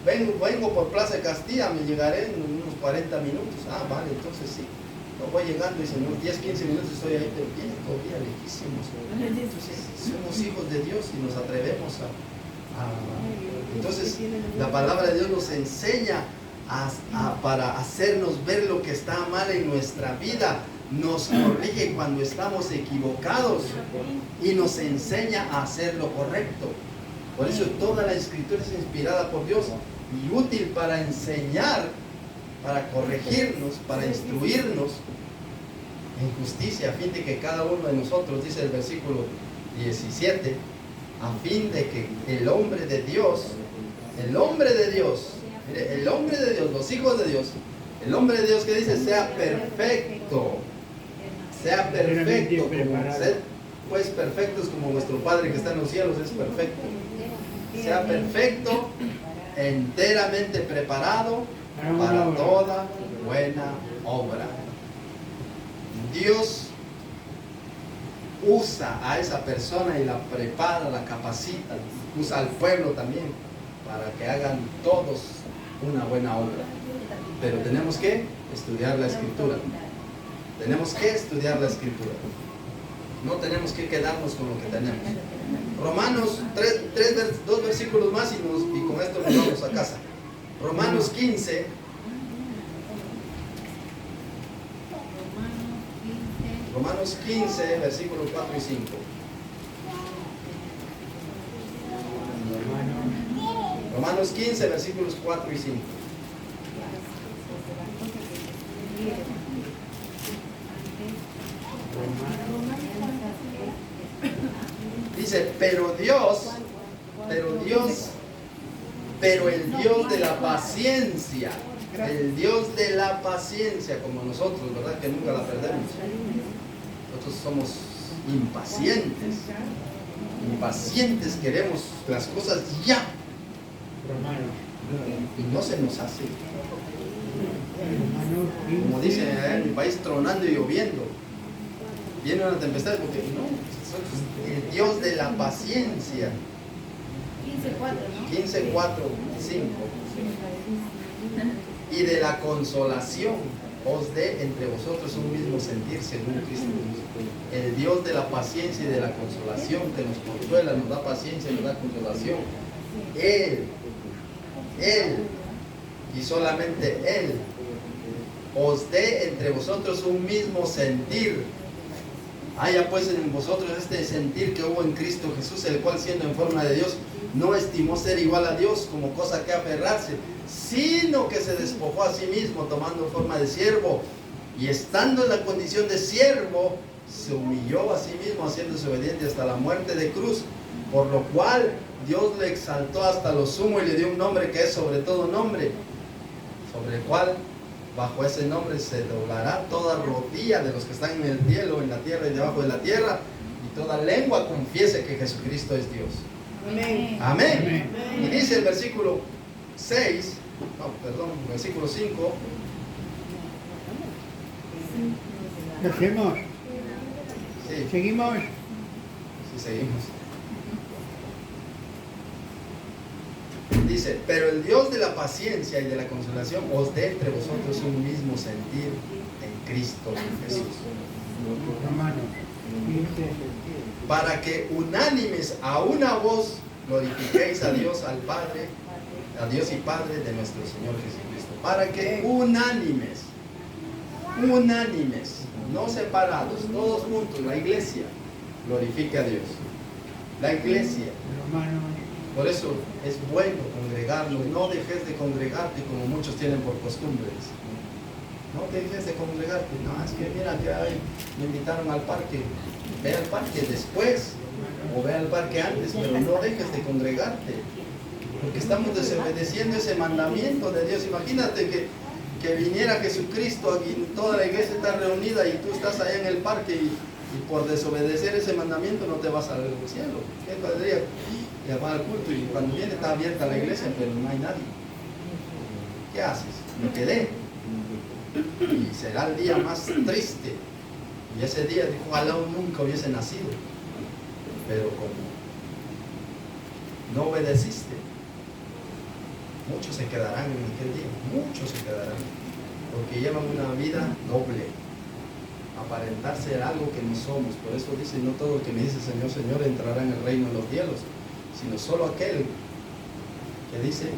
Vengo por Plaza de Castilla, me llegaré en unos 40 minutos. Ah, vale, entonces sí. No voy llegando y en unos 10, 15 minutos estoy ahí, pero bien, todavía lejísimos. Entonces, somos hijos de Dios y nos atrevemos Entonces, la palabra de Dios nos enseña para hacernos ver lo que está mal en nuestra vida. Nos corrige cuando estamos equivocados y nos enseña a hacer lo correcto. Por eso toda la escritura es inspirada por Dios y útil para enseñar, para corregirnos, para instruirnos en justicia, a fin de que cada uno de nosotros, dice el versículo 17, a fin de que el hombre de Dios, mire, el hombre de Dios, los hijos de Dios, el hombre de Dios que dice sea perfecto, como sed pues perfectos como vuestro Padre que está en los cielos es perfecto. Sea perfecto, enteramente preparado para toda buena obra. Dios usa a esa persona y la prepara, la capacita, usa al pueblo también para que hagan todos una buena obra. Pero tenemos que estudiar la escritura. Tenemos que estudiar la escritura. No tenemos que quedarnos con lo que tenemos. Romanos 2 versículos más y con esto nos vamos a casa. Romanos 15. Romanos 15, versículos 4 y 5. Romanos 15, versículos 4 y 5. Dice, pero el Dios de la paciencia, el Dios de la paciencia, como nosotros, ¿verdad? Que nunca la perdemos. Nosotros somos impacientes, queremos las cosas ya. Y no se nos hace. Como dicen en mi país, tronando y lloviendo. Viene una tempestad porque no, el Dios de la paciencia. 15, 4, 5. Y de la consolación os dé entre vosotros un mismo sentir según Cristo. El Dios de la paciencia y de la consolación que nos consuela, nos da paciencia y nos da consolación. Él y solamente Él os dé entre vosotros un mismo sentir. Haya pues en vosotros este sentir que hubo en Cristo Jesús, el cual siendo en forma de Dios, no estimó ser igual a Dios como cosa que aferrarse, sino que se despojó a sí mismo, tomando forma de siervo, y estando en la condición de siervo, se humilló a sí mismo, haciéndose obediente hasta la muerte de cruz, por lo cual Dios le exaltó hasta lo sumo y le dio un nombre que es sobre todo nombre, sobre el cual bajo ese nombre se doblará toda rodilla de los que están en el cielo, en la tierra y debajo de la tierra, y toda lengua confiese que Jesucristo es Dios. Amén. Amén. Y dice el versículo 5. ¿Hacemos? Sí. ¿Seguimos? Sí, seguimos. Dice, pero el Dios de la paciencia y de la consolación os dé entre vosotros un mismo sentir en Cristo Jesús. Romanos 15. Para que unánimes a una voz glorifiquéis a Dios, al Padre, a Dios y Padre de nuestro Señor Jesucristo. Para que unánimes, no separados, todos juntos, la iglesia glorifique a Dios. La iglesia. Romanos. Por eso es bueno congregarnos. No dejes de congregarte como muchos tienen por costumbres. No dejes de congregarte. No, es que mira que me invitaron al parque. Ve al parque después o ve al parque antes, pero no dejes de congregarte. Porque estamos desobedeciendo ese mandamiento de Dios. Imagínate que viniera Jesucristo aquí, toda la iglesia está reunida y tú estás allá en el parque y por desobedecer ese mandamiento no te vas al cielo. ¿Qué podría llamar al culto? Y cuando viene está abierta la iglesia, pero no hay nadie. ¿Qué haces? Me quedé. Y será el día más triste. Y ese día, ojalá nunca hubiese nacido. Pero como no obedeciste, muchos se quedarán en aquel día. Muchos se quedarán. Porque llevan una vida doble. Aparentarse algo que no somos. Por eso dice, no todo el que me dice Señor, Señor entrará en el reino de los cielos, sino solo aquel que dice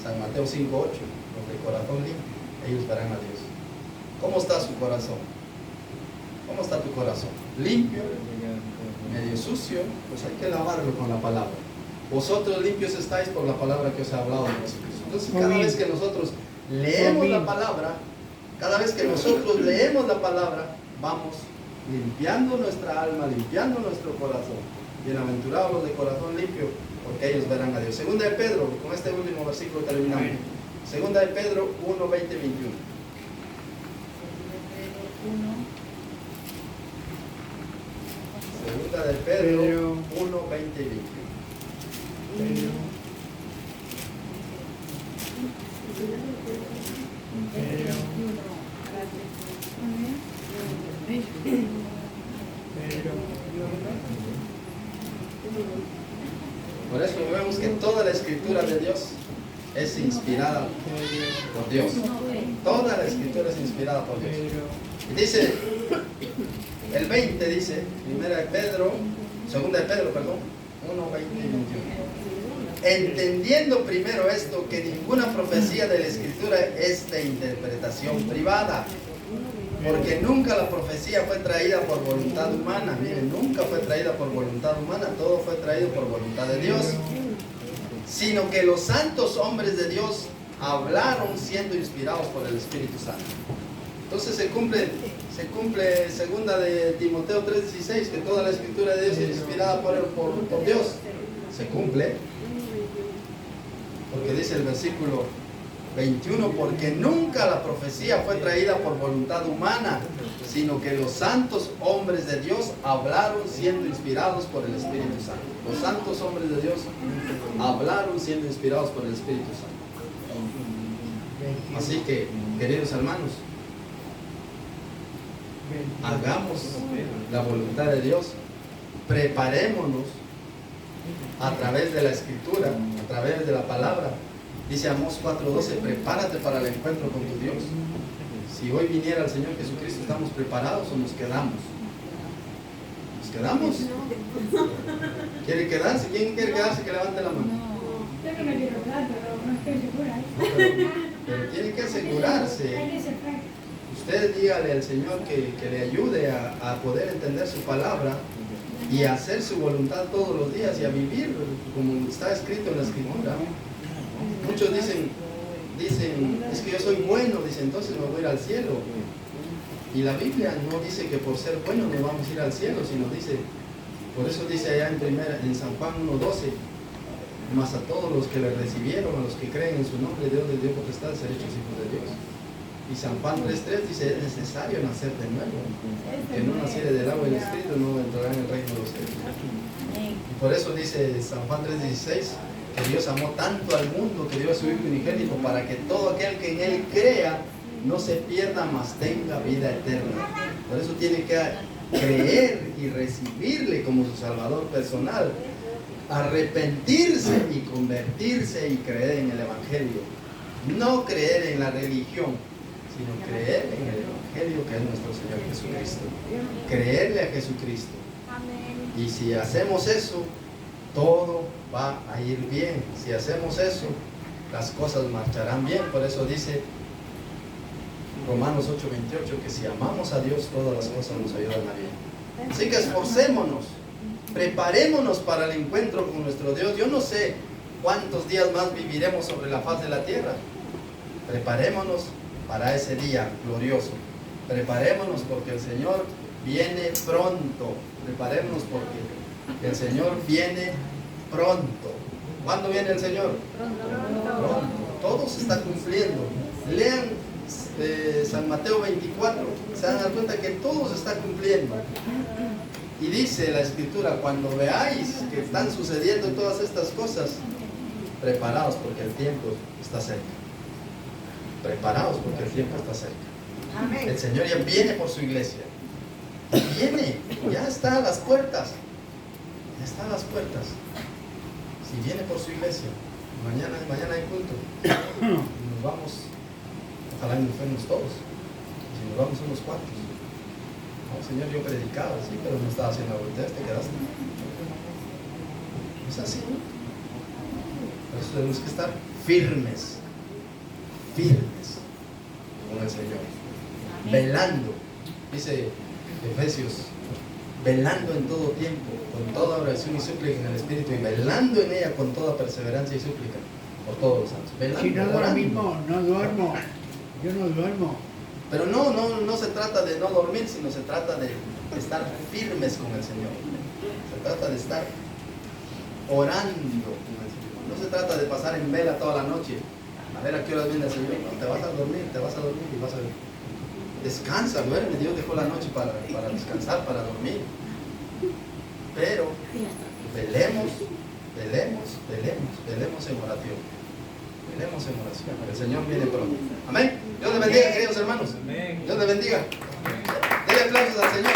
San Mateo 5:8, los de corazón limpio, ellos verán a Dios. ¿Cómo está su corazón? ¿Cómo está tu corazón? ¿Limpio? ¿Medio sucio? Pues hay que lavarlo con la palabra. Vosotros limpios estáis por la palabra que os he hablado de Jesucristo. Entonces cada vez que nosotros leemos la palabra, cada vez que nosotros leemos la palabra, vamos limpiando nuestra alma, limpiando nuestro corazón. Bienaventurados los de corazón limpio, porque ellos verán a Dios. Segunda de Pedro, con este último versículo terminamos. Segunda de Pedro 1, 20, 21. Segunda de Pedro 1, 20 y 21. Por eso vemos que toda la escritura de Dios es inspirada por Dios. Toda la escritura es inspirada por Dios. Y dice, el 20 dice, segunda de Pedro, 1, 20 y 21. Entendiendo primero esto, que ninguna profecía de la escritura es de interpretación privada. Porque nunca la profecía fue traída por voluntad humana. Miren, nunca fue traída por voluntad humana, todo fue traído por voluntad de Dios. Sino que los santos hombres de Dios hablaron siendo inspirados por el Espíritu Santo. Entonces se cumple segunda de Timoteo 3:16, que toda la escritura de Dios es inspirada por Dios. Se cumple. Porque dice el versículo 21, porque nunca la profecía fue traída por voluntad humana, sino que los santos hombres de Dios hablaron siendo inspirados por el Espíritu Santo. Los santos hombres de Dios hablaron siendo inspirados por el Espíritu Santo. Así que, queridos hermanos, hagamos la voluntad de Dios, preparémonos a través de la Escritura, a través de la palabra. Dice Amós 4:12, prepárate para el encuentro con tu Dios. Si hoy viniera el Señor Jesucristo, ¿estamos preparados o nos quedamos? ¿Nos quedamos? ¿Quiere quedarse? ¿Quién quiere quedarse? Que levante la mano. Yo no me quiero quedar, pero no estoy segura. Pero tiene que asegurarse. Usted dígale al Señor que le ayude a poder entender su palabra y a hacer su voluntad todos los días y a vivir como está escrito en la Escritura. Muchos dicen, es que yo soy bueno, dicen, entonces me voy a ir al cielo. Y la Biblia no dice que por ser bueno no vamos a ir al cielo, sino dice, por eso dice allá en San Juan 1:12, mas a todos los que le recibieron, a los que creen en su nombre, Dios les dio potestad de ser hechos hijos de Dios. Y San Juan 3:3 dice, es necesario nacer de nuevo. Que no naciere del agua y del Espíritu no entrará en el reino de los cielos. Y por eso dice San Juan 3:16, que Dios amó tanto al mundo que dio a su Hijo unigénito para que todo aquel que en Él crea no se pierda, mas tenga vida eterna. Por eso tiene que creer y recibirle como su Salvador personal, arrepentirse y convertirse y creer en el Evangelio. No creer en la religión, sino creer en el Evangelio. Evangelio que es nuestro Señor Jesucristo. Creerle a Jesucristo. Y si hacemos eso, todo va a ir bien. Si hacemos eso, las cosas marcharán bien. Por eso dice Romanos 8:28 que si amamos a Dios, todas las cosas nos ayudan a bien. Así que esforcémonos, preparémonos para el encuentro con nuestro Dios. Yo no sé cuántos días más viviremos sobre la faz de la tierra. Preparémonos para ese día glorioso. Preparémonos porque el Señor viene pronto. Preparémonos porque el Señor viene pronto. ¿Cuándo viene el Señor? Pronto. Todo se está cumpliendo. Lean San Mateo 24. Se dan cuenta que todo se está cumpliendo. Y dice la Escritura, cuando veáis que están sucediendo todas estas cosas, preparaos porque el tiempo está cerca. Preparaos porque el tiempo está cerca. El Señor ya viene por su iglesia. Viene, ya está a las puertas. Ya está a las puertas. Si viene por su iglesia, mañana hay culto. Y nos vamos, ojalá nos fuéramos todos. Si nos vamos unos cuantos. No, Señor, yo predicaba, sí, pero no estaba haciendo la voluntad, te quedaste. Es así. Por eso tenemos que estar firmes con el Señor, velando, dice Efesios, velando en todo tiempo, con toda oración y súplica en el Espíritu, y velando en ella con toda perseverancia y súplica por todos los santos. Velando, Si no orando. dormimos, no duermo. Yo no duermo. Pero no se trata de no dormir, sino se trata de estar firmes con el Señor. Se trata de estar orando con el Señor. No se trata de pasar en vela toda la noche. A ver a qué horas viene el Señor. No, te vas a dormir y vas a ver. Descansa, duerme. Dios dejó la noche para descansar, para dormir. Pero velemos en oración. Velemos en oración. El Señor viene pronto. Amén. Dios les bendiga, queridos hermanos. Dios les bendiga. Denle aplausos al Señor.